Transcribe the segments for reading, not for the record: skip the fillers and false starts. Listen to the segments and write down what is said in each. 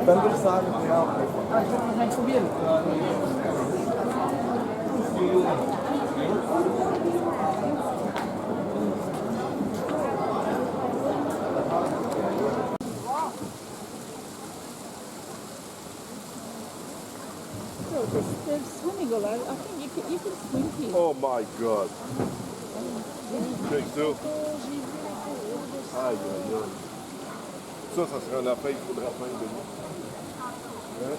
Dann würde ich sagen, ja. Ich würde mal probieren. There's swimming all over. I think you can swim here. Oh my God. Check ça. Aïe, aïe, aïe. Ça serait un affaire, il faudrait faire de nous. Hein?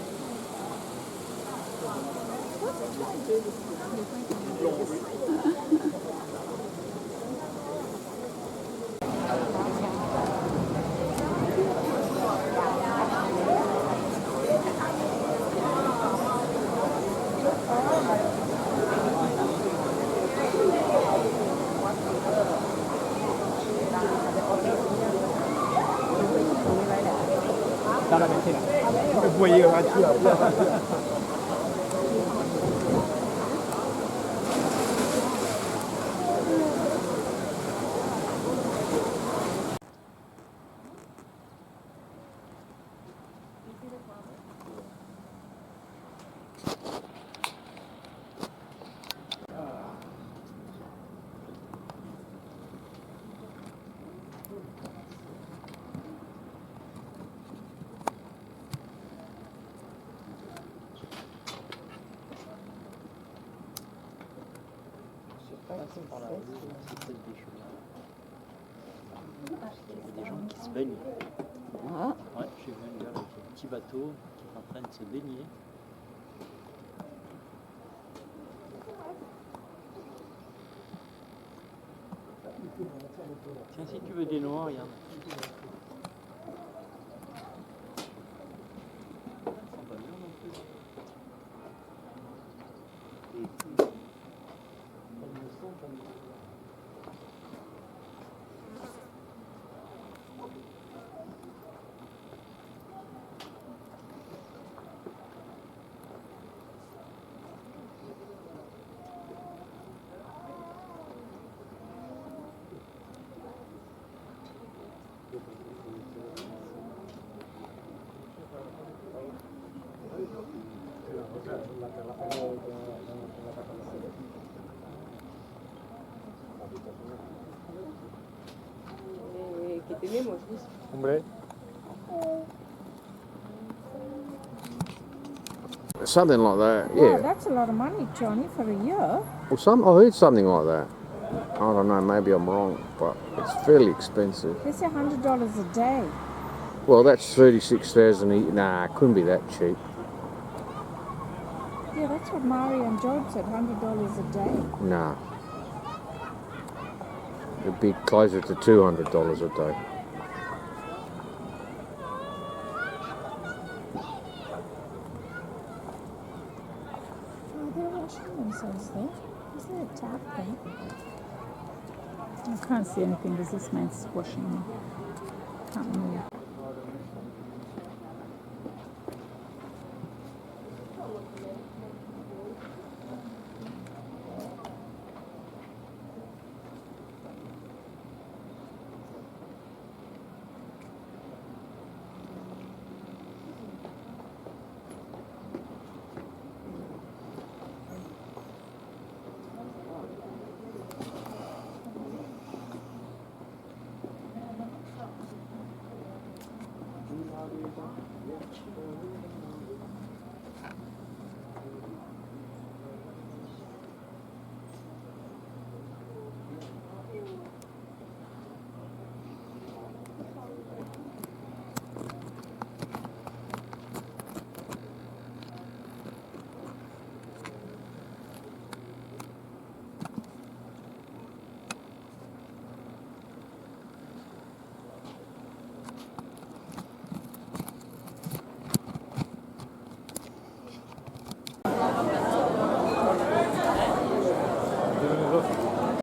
Dans la matinée. Vous voyez, radio. Par la rue, c'est peut-être des choses. Il y a des gens qui se baignent. Ah. Ouais, j'ai vu un gars avec un petit bateau qui est en train de se baigner. Tiens, si tu veux des noix, regarde. Ça sent pas bien non plus. Que tenemos, ¿ves? Hombre. Something like that, Wow, yeah. that's a lot of money, Johnny, for a year. Well, I heard something like that. I don't know, maybe I'm wrong, but it's fairly expensive. They say $100 a day. Well, that's 36,000. Nah, it couldn't be that cheap. Yeah, that's what Mario and George said, $100 a day. Nah. It'd be closer to $200 a day. Oh, they're washing themselves there. Is there a tap there? I can't see anything because this man's washing me. Can't move.